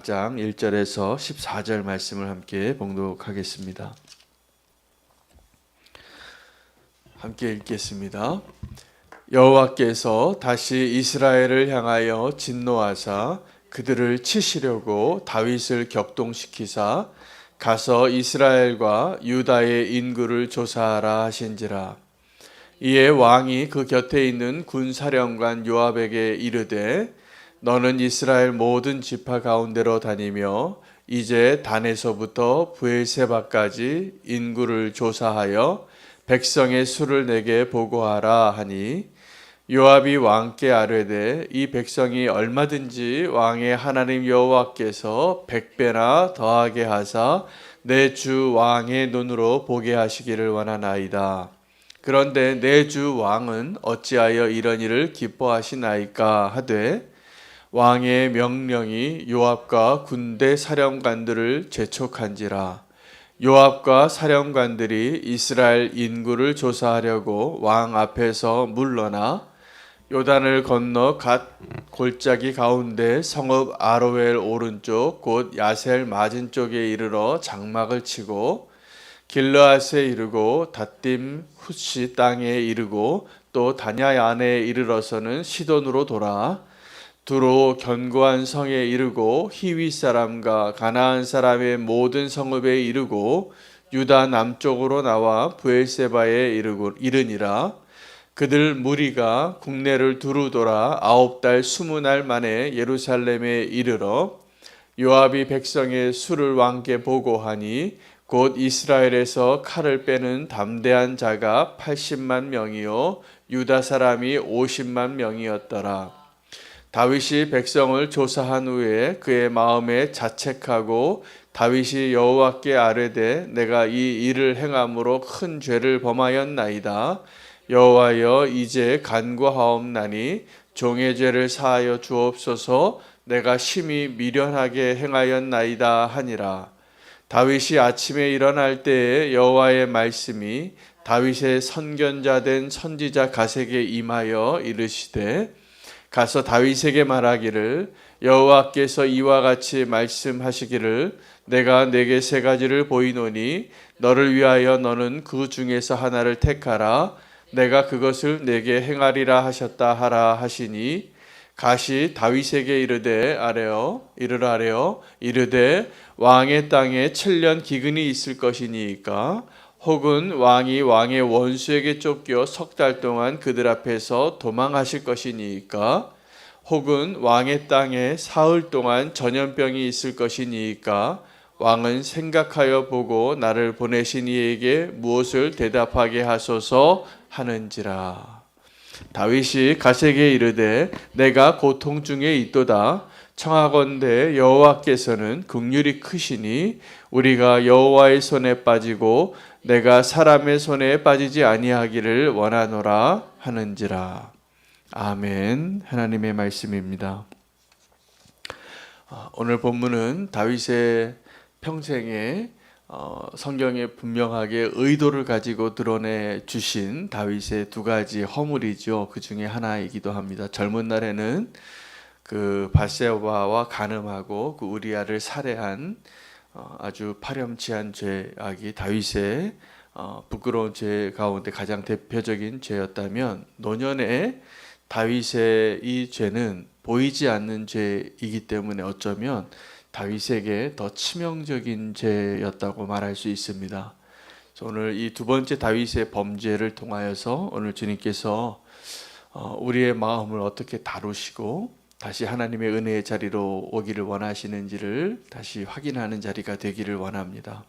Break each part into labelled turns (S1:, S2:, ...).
S1: 14장 1절에서 14절 말씀을 함께 봉독하겠습니다. 함께 읽겠습니다. 여호와께서 다시 이스라엘을 향하여 진노하사 그들을 치시려고 다윗을 격동시키사 가서 이스라엘과 유다의 인구를 조사하라 하신지라. 이에 왕이 그 곁에 있는 군사령관 요압에게 이르되 너는 이스라엘 모든 지파 가운데로 다니며 이제 단에서부터 브엘세바까지 인구를 조사하여 백성의 수를 내게 보고하라 하니 요압이 왕께 아뢰되 이 백성이 얼마든지 왕의 하나님 여호와께서 100배나 더하게 하사 내 주 왕의 눈으로 보게 하시기를 원하나이다. 그런데 내 주 왕은 어찌하여 이런 일을 기뻐하시나이까 하되 왕의 명령이 요압과 군대 사령관들을 재촉한지라. 요압과 사령관들이 이스라엘 인구를 조사하려고 왕 앞에서 물러나 요단을 건너 갓 골짜기 가운데 성읍 아로엘 오른쪽 곧 야셀 맞은 쪽에 이르러 장막을 치고 길르앗에 이르고 닷딤 훗시 땅에 이르고 또 다냐 안에 이르러서는 시돈으로 돌아 두로 견고한 성에 이르고 히위 사람과 가나안 사람의 모든 성읍에 이르고 유다 남쪽으로 나와 브엘세바에 이르니라. 그들 무리가 국내를 두루 돌아 9달 20날 만에 예루살렘에 이르러 요압이 백성의 수를 왕께 보고하니 곧 이스라엘에서 칼을 빼는 담대한 자가 80만 명이요 유다 사람이 50만 명이었더라. 다윗이 백성을 조사한 후에 그의 마음에 자책하고 다윗이 여호와께 아뢰되 내가 이 일을 행함으로 큰 죄를 범하였나이다. 여호와여 이제 간구하옵나니 종의 죄를 사하여 주옵소서. 내가 심히 미련하게 행하였나이다 하니라. 다윗이 아침에 일어날 때에 여호와의 말씀이 다윗의 선견자 된 선지자 갓에게 임하여 이르시되 가서 다윗에게 말하기를 여호와께서 이와 같이 말씀하시기를 내가 네게 세 가지를 보이노니 너를 위하여 너는 그 중에서 하나를 택하라. 내가 그것을 네게 행하리라 하셨다 하라 하시니 갓이 다윗에게 이르라래요 이르되 왕의 땅에 7년 기근이 있을 것이니까 혹은 왕이 왕의 원수에게 쫓겨 3달 동안 그들 앞에서 도망하실 것이니까 혹은 왕의 땅에 사흘 동안 전염병이 있을 것이니까 왕은 생각하여 보고 나를 보내신 이에게 무엇을 대답하게 하소서 하는지라. 다윗이 갓에게 이르되 내가 고통 중에 있도다. 청하건대 여호와께서는 긍휼이 크시니 우리가 여호와의 손에 빠지고 내가 사람의 손에 빠지지 아니하기를 원하노라 하는지라. 아멘. 하나님의 말씀입니다. 오늘 본문은 다윗의 평생에 성경에 분명하게 의도를 가지고 드러내 주신 다윗의 두 가지 허물이죠. 그 중에 하나이기도 합니다. 젊은 날에는 그 바세바와 간음하고 그 우리아를 살해한 아주 파렴치한 죄악이 다윗의 부끄러운 죄 가운데 가장 대표적인 죄였다면 노년에 다윗의 이 죄는 보이지 않는 죄이기 때문에 어쩌면 다윗에게 더 치명적인 죄였다고 말할 수 있습니다. 오늘 이 두 번째 다윗의 범죄를 통하여서 오늘 주님께서 우리의 마음을 어떻게 다루시고 다시 하나님의 은혜의 자리로 오기를 원하시는지를 다시 확인하는 자리가 되기를 원합니다.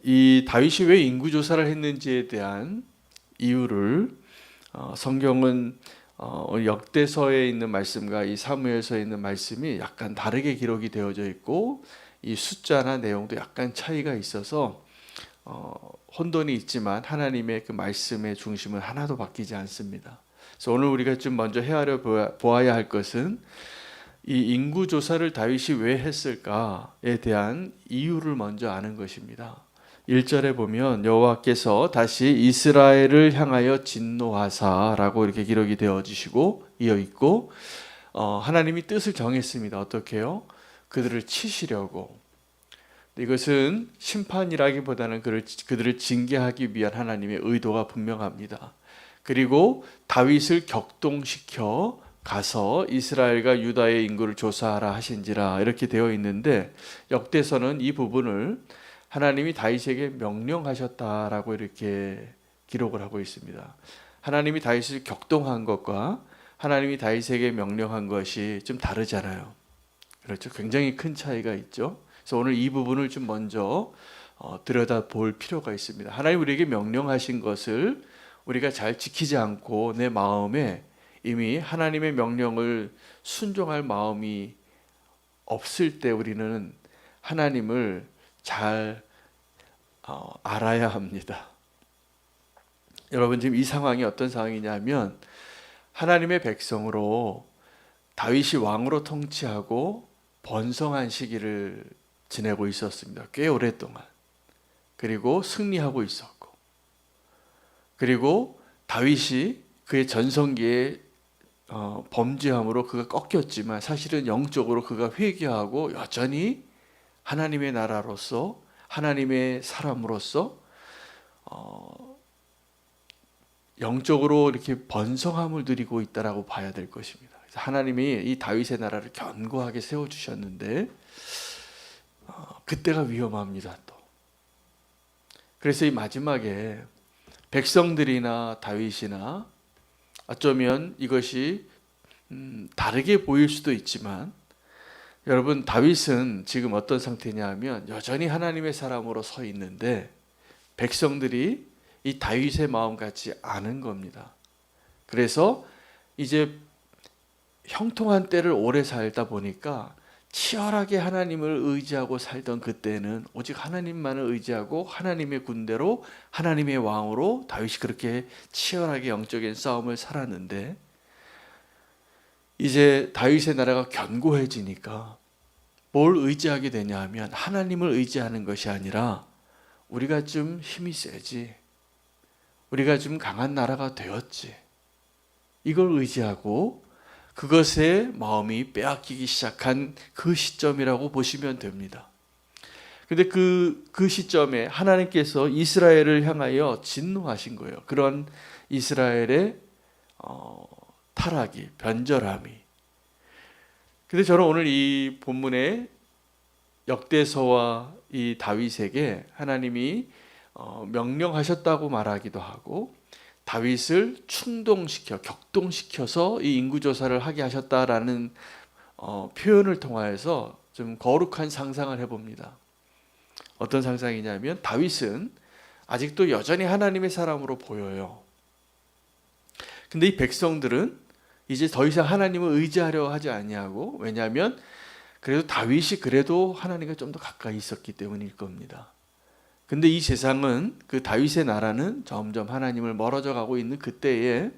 S1: 이 다윗이 왜 인구조사를 했는지에 대한 이유를 성경은 역대서에 있는 말씀과 이 사무엘서에 있는 말씀이 약간 다르게 기록이 되어져 있고 이 숫자나 내용도 약간 차이가 있어서 혼돈이 있지만 하나님의 그 말씀의 중심은 하나도 바뀌지 않습니다. 그래서 오늘 우리가 좀 먼저 헤아려 보아야 할 것은 이 인구 조사를 다윗이 왜 했을까에 대한 이유를 먼저 아는 것입니다. 1절에 보면 여호와께서 다시 이스라엘을 향하여 진노하사라고 이렇게 기록이 되어지시고 이어 있고 하나님이 뜻을 정했습니다. 어떻게요? 그들을 치시려고. 이것은 심판이라기보다는 그들을 징계하기 위한 하나님의 의도가 분명합니다. 그리고 다윗을 격동시켜 가서 이스라엘과 유다의 인구를 조사하라 하신지라 이렇게 되어 있는데, 역대서는 이 부분을 하나님이 다윗에게 명령하셨다라고 이렇게 기록을 하고 있습니다. 하나님이 다윗을 격동한 것과 하나님이 다윗에게 명령한 것이 좀 다르잖아요. 그렇죠? 굉장히 큰 차이가 있죠. 그래서 오늘 이 부분을 좀 먼저 들여다볼 필요가 있습니다. 하나님 우리에게 명령하신 것을 우리가 잘 지키지 않고 내 마음에 이미 하나님의 명령을 순종할 마음이 없을 때 우리는 하나님을 잘 알아야 합니다. 여러분, 지금 이 상황이 어떤 상황이냐면 하나님의 백성으로 다윗이 왕으로 통치하고 번성한 시기를 지내고 있었습니다. 꽤 오랫동안. 그리고 승리하고 있었고, 그리고 다윗이 그의 전성기에 범죄함으로 그가 꺾였지만 사실은 영적으로 그가 회개하고 여전히 하나님의 나라로서 하나님의 사람으로서 영적으로 이렇게 번성함을 누리고 있다라고 봐야 될 것입니다. 그래서 하나님이 이 다윗의 나라를 견고하게 세워주셨는데 그때가 위험합니다. 또 그래서 이 마지막에 백성들이나 다윗이나 어쩌면 이것이 다르게 보일 수도 있지만, 여러분, 다윗은 지금 어떤 상태냐 하면 여전히 하나님의 사람으로 서 있는데 백성들이 이 다윗의 마음 같지 않은 겁니다. 그래서 이제 형통한 때를 오래 살다 보니까 치열하게 하나님을 의지하고 살던 그때는 오직 하나님만을 의지하고 하나님의 군대로 하나님의 왕으로 다윗이 그렇게 치열하게 영적인 싸움을 살았는데, 이제 다윗의 나라가 견고해지니까 뭘 의지하게 되냐 하면 하나님을 의지하는 것이 아니라 우리가 좀 힘이 세지, 우리가 좀 강한 나라가 되었지, 이걸 의지하고 그것에 마음이 빼앗기기 시작한 그 시점이라고 보시면 됩니다. 근데 그 시점에 하나님께서 이스라엘을 향하여 진노하신 거예요. 그런 이스라엘의 타락이, 변절함이. 근데 저는 오늘 이 본문의 역대서와 이 다윗에게 하나님이 명령하셨다고 말하기도 하고 다윗을 충동시켜 격동시켜서 이 인구조사를 하게 하셨다라는 표현을 통하여서 좀 거룩한 상상을 해봅니다. 어떤 상상이냐면 다윗은 아직도 여전히 하나님의 사람으로 보여요. 근데 이 백성들은 이제 더 이상 하나님을 의지하려 하지 아니하고, 왜냐하면 그래도 다윗이 그래도 하나님과 좀 더 가까이 있었기 때문일 겁니다. 근데 이 세상은, 그 다윗의 나라는 점점 하나님을 멀어져 가고 있는 그때에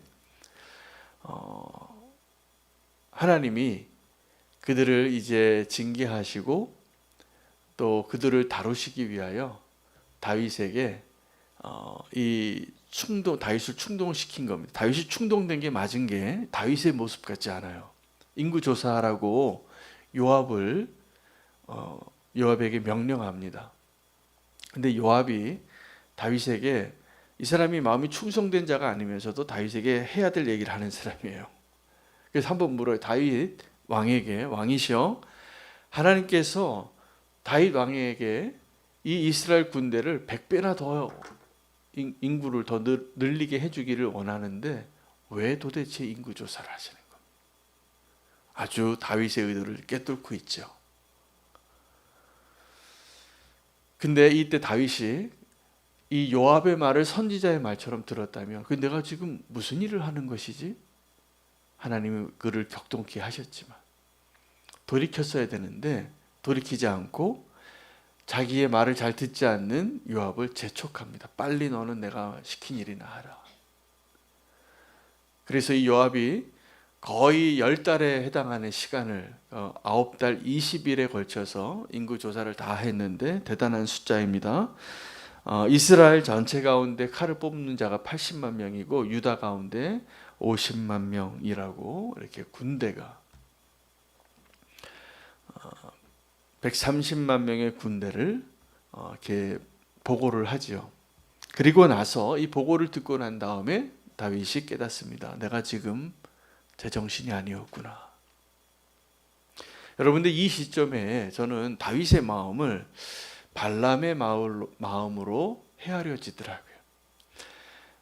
S1: 하나님이 그들을 이제 징계하시고 또 그들을 다루시기 위하여 다윗에게 다윗을 충동시킨 겁니다. 다윗이 충동된 게 맞은 게 다윗의 모습 같지 않아요. 인구 조사하라고 요압에게 명령합니다. 근데 요압이 다윗에게, 이 사람이 마음이 충성된 자가 아니면서도 다윗에게 해야 될 얘기를 하는 사람이에요. 그래서 한번 물어요. 다윗 왕에게, 왕이시여, 하나님께서 다윗 왕에게 이 이스라엘 군대를 100배나 더 인구를 더 늘리게 해주기를 원하는데 왜 도대체 인구 조사를 하시는 겁니까? 아주 다윗의 의도를 꿰뚫고 있죠. 근데 이때 다윗이 이 요압의 말을 선지자의 말처럼 들었다면 내가 지금 무슨 일을 하는 것이지? 하나님이 그를 격동케 하셨지만 돌이켰어야 되는데 돌이키지 않고 자기의 말을 잘 듣지 않는 요압을 재촉합니다. 빨리 너는 내가 시킨 일이나 하라. 그래서 이 요압이 거의 10달에 해당하는 시간을 9달 20일에 걸쳐서 인구조사를 다 했는데 대단한 숫자입니다. 이스라엘 전체 가운데 칼을 뽑는 자가 80만 명이고 유다 가운데 50만 명이라고 이렇게 군대가 130만 명의 군대를 이렇게 보고를 하지요. 그리고 나서 이 보고를 듣고 난 다음에 다윗이 깨닫습니다. 내가 지금 제정신이 아니었구나. 여러분들, 이 시점에 저는 다윗의 마음을 발람의 마음으로 헤아려지더라고요.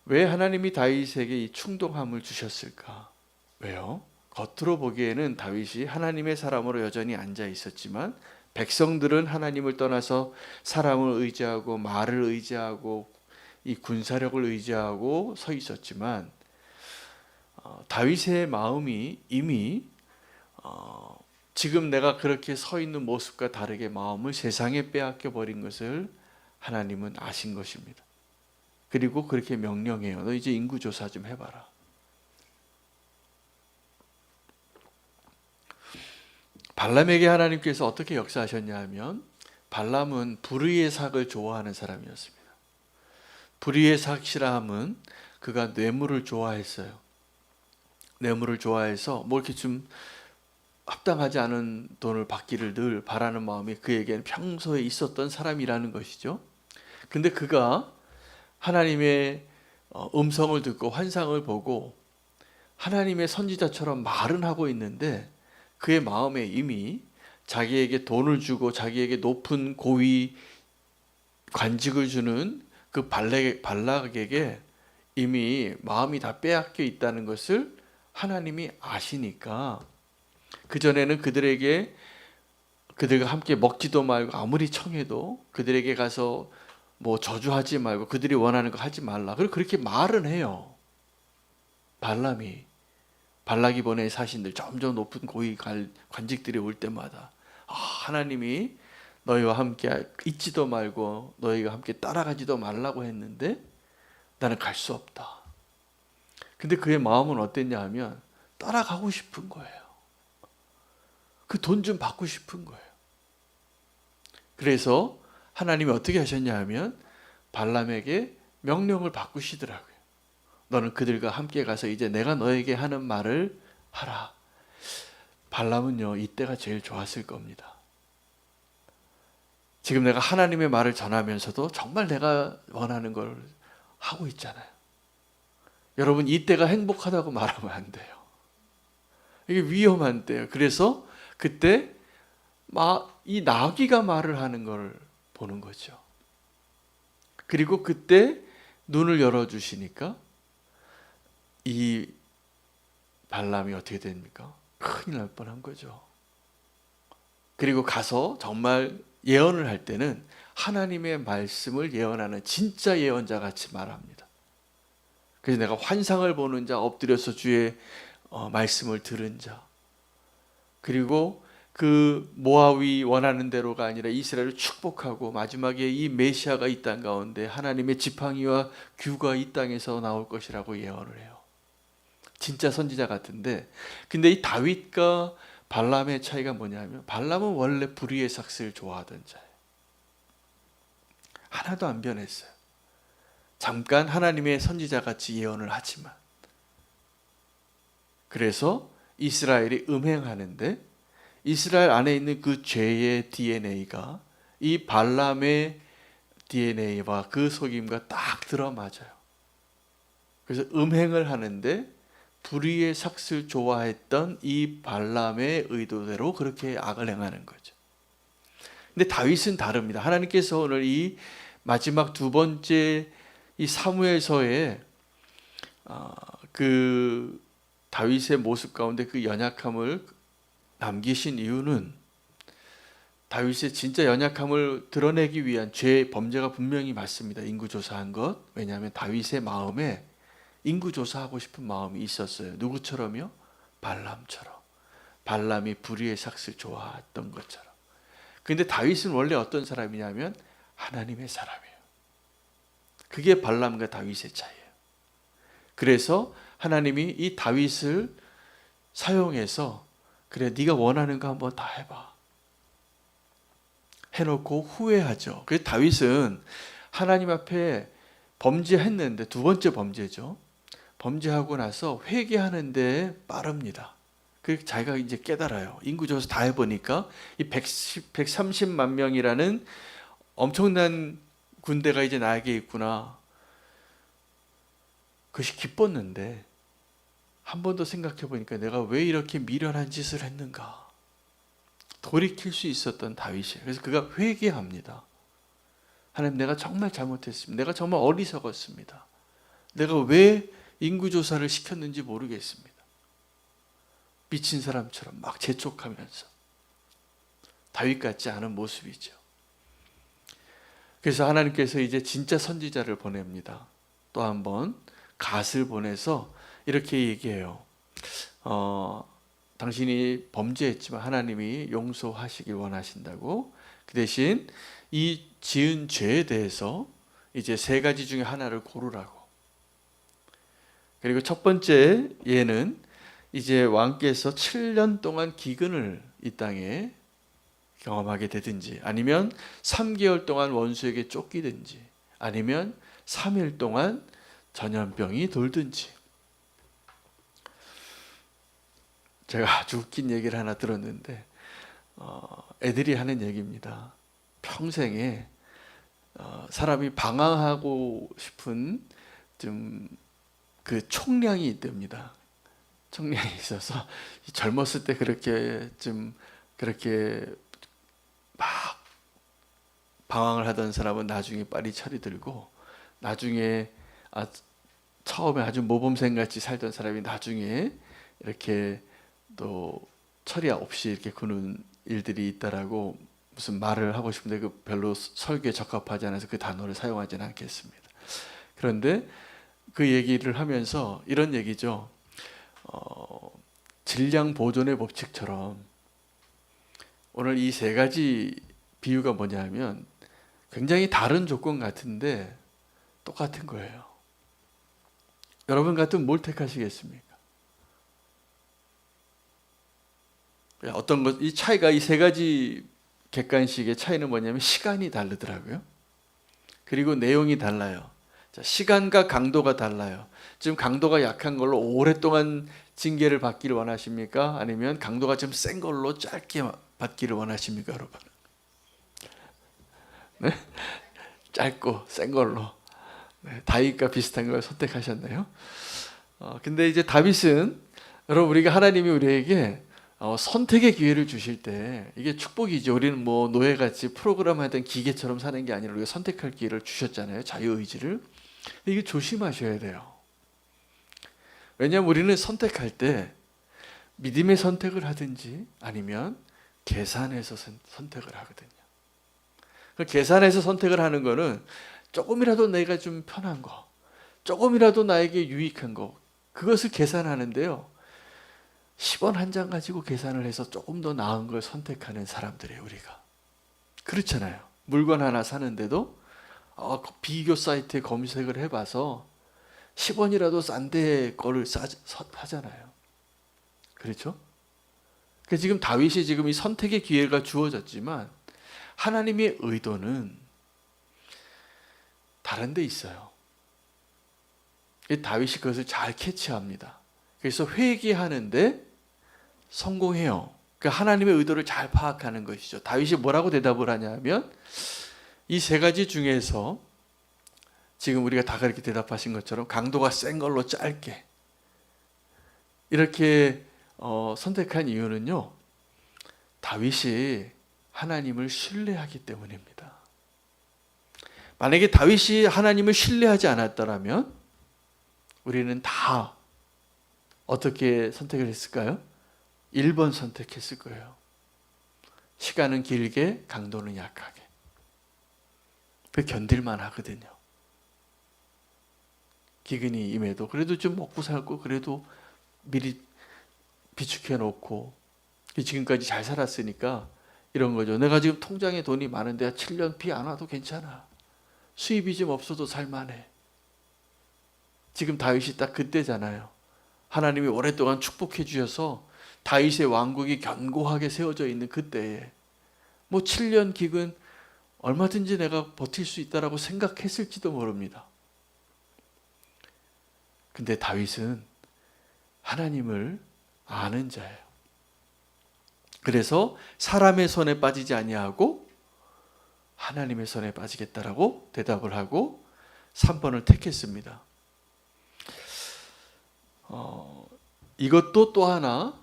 S1: 왜 하나님이 다윗에게 이 충동함을 주셨을까? 왜요? 겉으로 보기에는 다윗이 하나님의 사람으로 여전히 앉아 있었지만 백성들은 하나님을 떠나서 사람을 의지하고 말을 의지하고 이 군사력을 의지하고 서 있었지만 다윗의 마음이 이미 지금 내가 그렇게 서 있는 모습과 다르게 마음을 세상에 빼앗겨 버린 것을 하나님은 아신 것입니다. 그리고 그렇게 명령해요. 너 이제 인구조사 좀 해봐라. 발람에게 하나님께서 어떻게 역사하셨냐 하면, 발람은 불의의 삭을 좋아하는 사람이었습니다. 불의의 삭이라 함은 그가 뇌물을 좋아했어요. 뇌물을 좋아해서 뭐 이렇게 좀 합당하지 않은 돈을 받기를 늘 바라는 마음이 그에게는 평소에 있었던 사람이라는 것이죠. 근데 그가 하나님의 음성을 듣고 환상을 보고 하나님의 선지자처럼 말은 하고 있는데 그의 마음에 이미 자기에게 돈을 주고 자기에게 높은 고위 관직을 주는 그 발락에게 이미 마음이 다 빼앗겨 있다는 것을 하나님이 아시니까, 그전에는 그들과 함께 먹지도 말고 아무리 청해도 그들에게 가서 뭐 저주하지 말고 그들이 원하는 거 하지 말라. 그리고 그렇게 말은 해요. 발락이 보낸 사신들, 점점 높은 고위 관직들이 올 때마다 하나님이 너희와 함께 있지도 말고 너희가 함께 따라가지도 말라고 했는데 나는 갈 수 없다. 근데 그의 마음은 어땠냐 하면 따라가고 싶은 거예요. 그 돈 좀 받고 싶은 거예요. 그래서 하나님이 어떻게 하셨냐 하면 발람에게 명령을 바꾸시더라고요. 너는 그들과 함께 가서 이제 내가 너에게 하는 말을 하라. 발람은요, 이때가 제일 좋았을 겁니다. 지금 내가 하나님의 말을 전하면서도 정말 내가 원하는 걸 하고 있잖아요. 여러분, 이때가 행복하다고 말하면 안 돼요. 이게 위험한 때예요. 그래서 그때 이 나귀가 말을 하는 걸 보는 거죠. 그리고 그때 눈을 열어주시니까 이 발람이 어떻게 됩니까? 큰일 날 뻔한 거죠. 그리고 가서 정말 예언을 할 때는 하나님의 말씀을 예언하는 진짜 예언자 같이 말합니다. 그래서 내가 환상을 보는 자, 엎드려서 주의 말씀을 들은 자, 그리고 그 모압이 원하는 대로가 아니라 이스라엘을 축복하고 마지막에 이 메시아가 이 땅 가운데 하나님의 지팡이와 규가 이 땅에서 나올 것이라고 예언을 해요. 진짜 선지자 같은데, 근데 이 다윗과 발람의 차이가 뭐냐면 발람은 원래 불의의 삭스를 좋아하던 자예요. 하나도 안 변했어요. 잠깐 하나님의 선지자같이 예언을 하지만, 그래서 이스라엘이 음행하는데 이스라엘 안에 있는 그 죄의 DNA가 이 발람의 DNA와 그 속임과 딱 들어맞아요. 그래서 음행을 하는데 불의의 삭스를 좋아했던 이 발람의 의도대로 그렇게 악을 행하는 거죠. 근데 다윗은 다릅니다. 하나님께서 오늘 이 마지막 두 번째 이 사무엘서에 그 다윗의 모습 가운데 그 연약함을 남기신 이유는 다윗의 진짜 연약함을 드러내기 위한 범죄가 분명히 맞습니다. 인구조사한 것. 왜냐하면 다윗의 마음에 인구조사하고 싶은 마음이 있었어요. 누구처럼요? 발람처럼. 발람이 불의의 삭스를 좋아했던 것처럼. 그런데 다윗은 원래 어떤 사람이냐면 하나님의 사람이에요. 그게 발람과 다윗의 차이예요. 그래서 하나님이 이 다윗을 사용해서 그래, 네가 원하는 거 한번 다 해봐. 해놓고 후회하죠. 그래서 다윗은 하나님 앞에 범죄했는데, 두 번째 범죄죠. 범죄하고 나서 회개하는데 빠릅니다. 그 자기가 이제 깨달아요. 인구조사 다 해보니까 이 130만 명이라는 엄청난 군대가 이제 나에게 있구나. 그것이 기뻤는데 한 번 더 생각해 보니까 내가 왜 이렇게 미련한 짓을 했는가. 돌이킬 수 있었던 다윗이. 그래서 그가 회개합니다. 하나님, 내가 정말 잘못했습니다. 내가 정말 어리석었습니다. 내가 왜 인구조사를 시켰는지 모르겠습니다. 미친 사람처럼 막 재촉하면서. 다윗 같지 않은 모습이죠. 그래서 하나님께서 이제 진짜 선지자를 보냅니다. 또 한 번 갓을 보내서 이렇게 얘기해요. 당신이 범죄했지만 하나님이 용서하시길 원하신다고. 그 대신 이 지은 죄에 대해서 이제 세 가지 중에 하나를 고르라고. 그리고 첫 번째 예는 이제 왕께서 7년 동안 기근을 이 땅에 경험하게 되든지, 아니면 3개월 동안 원수에게 쫓기든지, 아니면 3일 동안 전염병이 돌든지. 제가 아주 웃긴 얘기를 하나 들었는데 애들이 하는 얘기입니다. 평생에 사람이 방황하고 싶은 좀 그 총량이 있답니다. 총량이 있어서 젊었을 때 그렇게 막 방황을 하던 사람은 나중에 빨리 철이 들고, 나중에 처음에 아주 모범생같이 살던 사람이 나중에 이렇게 또 철이 없이 이렇게 구는 일들이 있다라고 무슨 말을 하고 싶은데 그 별로 설교에 적합하지 않아서 그 단어를 사용하지는 않겠습니다. 그런데 그 얘기를 하면서 이런 얘기죠. 질량 보존의 법칙처럼 오늘 이 세 가지 비유가 뭐냐면 굉장히 다른 조건 같은데 똑같은 거예요. 여러분 같으면 뭘 택하시겠습니까? 어떤 것, 이 차이가, 이 세 가지 객관식의 차이는 뭐냐면 시간이 다르더라고요. 그리고 내용이 달라요. 자, 시간과 강도가 달라요. 지금 강도가 약한 걸로 오랫동안 징계를 받기를 원하십니까? 아니면 강도가 좀 센 걸로 짧게 받기를 원하십니까, 여러분? 네? 짧고 센 걸로. 네, 다윗과 비슷한 걸 선택하셨나요? 근데 이제 다윗은, 여러분, 우리가 하나님이 우리에게 선택의 기회를 주실 때 이게 축복이죠. 우리는 뭐 노예같이 프로그램 하던 기계처럼 사는 게 아니라 우리가 선택할 기회를 주셨잖아요. 자유의지를. 이게 조심하셔야 돼요. 왜냐하면 우리는 선택할 때 믿음의 선택을 하든지 아니면 계산해서 선택을 하거든요. 계산해서 선택을 하는 거는 조금이라도 내가 좀 편한 거, 조금이라도 나에게 유익한 거, 그것을 계산하는데요. 10원 한 장 가지고 계산을 해서 조금 더 나은 걸 선택하는 사람들이에요, 우리가. 그렇잖아요. 물건 하나 사는데도 비교 사이트에 검색을 해봐서 10원이라도 싼데 거를 사잖아요. 그렇죠? 그러니까 지금 다윗이 지금 이 선택의 기회가 주어졌지만 하나님의 의도는 다른 데 있어요. 다윗이 그것을 잘 캐치합니다. 그래서 회개하는데 성공해요. 그러니까 하나님의 의도를 잘 파악하는 것이죠. 다윗이 뭐라고 대답을 하냐면 이 세 가지 중에서 지금 우리가 다 그렇게 대답하신 것처럼 강도가 센 걸로 짧게 이렇게 선택한 이유는요. 다윗이 하나님을 신뢰하기 때문입니다. 만약에 다윗이 하나님을 신뢰하지 않았더라면 우리는 다 어떻게 선택을 했을까요? 1번 선택했을 거예요. 시간은 길게, 강도는 약하게. 그 견딜만 하거든요. 기근이 임해도 그래도 좀 먹고 살고 그래도 미리 비축해 놓고 지금까지 잘 살았으니까 이런 거죠. 내가 지금 통장에 돈이 많은데 7년 비 안 와도 괜찮아. 수입이 좀 없어도 살만해. 지금 다윗이 딱 그때잖아요. 하나님이 오랫동안 축복해 주셔서 다윗의 왕국이 견고하게 세워져 있는 그때에 뭐 7년 기근 얼마든지 내가 버틸 수 있다라고 생각했을지도 모릅니다. 근데 다윗은 하나님을 아는 자예요. 그래서 사람의 손에 빠지지 아니하고 하나님의 손에 빠지겠다라고 대답을 하고 3번을 택했습니다. 이것도 또 하나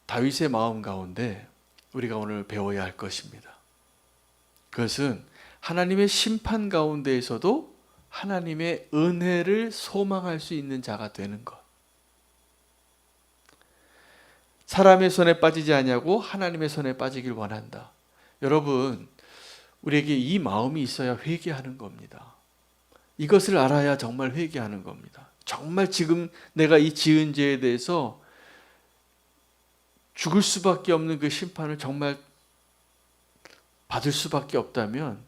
S1: 다윗의 마음 가운데 우리가 오늘 배워야 할 것입니다. 그것은 하나님의 심판 가운데에서도 하나님의 은혜를 소망할 수 있는 자가 되는 것. 사람의 손에 빠지지 아니하고 하나님의 손에 빠지길 원한다. 여러분, 우리에게 이 마음이 있어야 회개하는 겁니다. 이것을 알아야 정말 회개하는 겁니다. 정말 지금 내가 이 지은 죄에 대해서 죽을 수밖에 없는 그 심판을 정말 받을 수밖에 없다면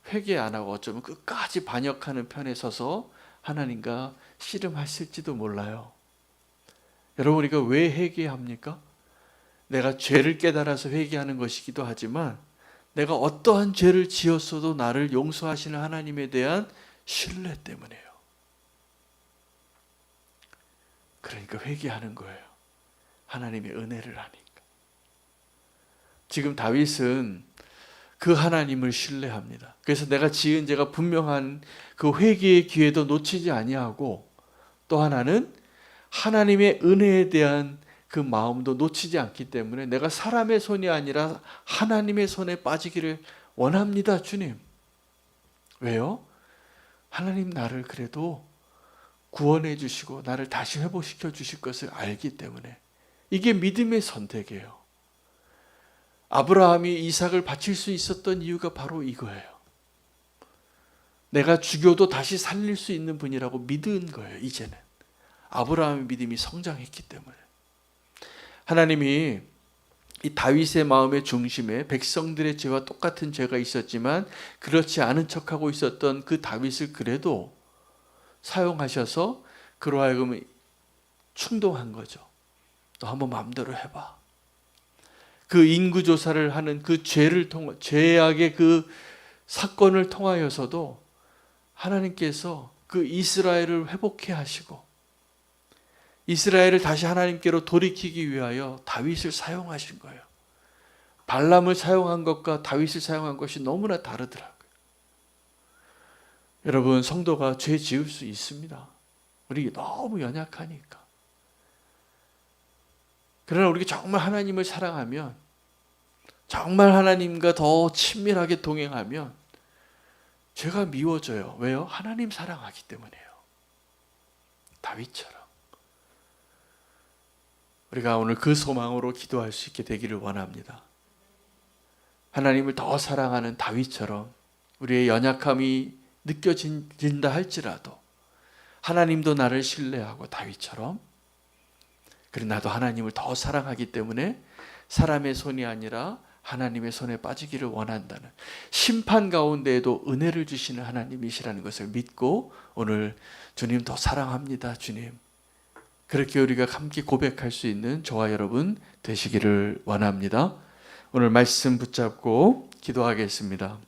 S1: 회개 안 하고 어쩌면 끝까지 반역하는 편에 서서 하나님과 씨름하실지도 몰라요. 여러분, 우리가 왜 회개합니까? 내가 죄를 깨달아서 회개하는 것이기도 하지만 내가 어떠한 죄를 지었어도 나를 용서하시는 하나님에 대한 신뢰 때문에요. 그러니까 회개하는 거예요. 하나님의 은혜를 아니까. 지금 다윗은 그 하나님을 신뢰합니다. 그래서 내가 지은 죄가 분명한 그 회개의 기회도 놓치지 아니하고, 또 하나는 하나님의 은혜에 대한 그 마음도 놓치지 않기 때문에 내가 사람의 손이 아니라 하나님의 손에 빠지기를 원합니다, 주님. 왜요? 하나님 나를 그래도 구원해 주시고 나를 다시 회복시켜 주실 것을 알기 때문에. 이게 믿음의 선택이에요. 아브라함이 이삭을 바칠 수 있었던 이유가 바로 이거예요. 내가 죽여도 다시 살릴 수 있는 분이라고 믿은 거예요. 이제는 아브라함의 믿음이 성장했기 때문에. 하나님이 이 다윗의 마음의 중심에 백성들의 죄와 똑같은 죄가 있었지만 그렇지 않은 척하고 있었던 그 다윗을 그래도 사용하셔서 그로 하여금 충동한 거죠. 너 한번 마음대로 해봐. 그 인구조사를 하는 그 죄악의 그 사건을 통하여서도 하나님께서 그 이스라엘을 회복해 하시고 이스라엘을 다시 하나님께로 돌이키기 위하여 다윗을 사용하신 거예요. 발람을 사용한 것과 다윗을 사용한 것이 너무나 다르더라고요. 여러분, 성도가 죄 지을 수 있습니다. 우리 너무 연약하니까. 그러나 우리가 정말 하나님을 사랑하면, 정말 하나님과 더 친밀하게 동행하면 죄가 미워져요. 왜요? 하나님 사랑하기 때문이에요. 다윗처럼. 우리가 오늘 그 소망으로 기도할 수 있게 되기를 원합니다. 하나님을 더 사랑하는 다윗처럼 우리의 연약함이 느껴진다 할지라도 하나님도 나를 신뢰하고 다윗처럼, 그래 나도 하나님을 더 사랑하기 때문에 사람의 손이 아니라 하나님의 손에 빠지기를 원한다는, 심판 가운데에도 은혜를 주시는 하나님이시라는 것을 믿고 오늘 주님 더 사랑합니다, 주님. 그렇게 우리가 함께 고백할 수 있는 저와 여러분 되시기를 원합니다. 오늘 말씀 붙잡고 기도하겠습니다.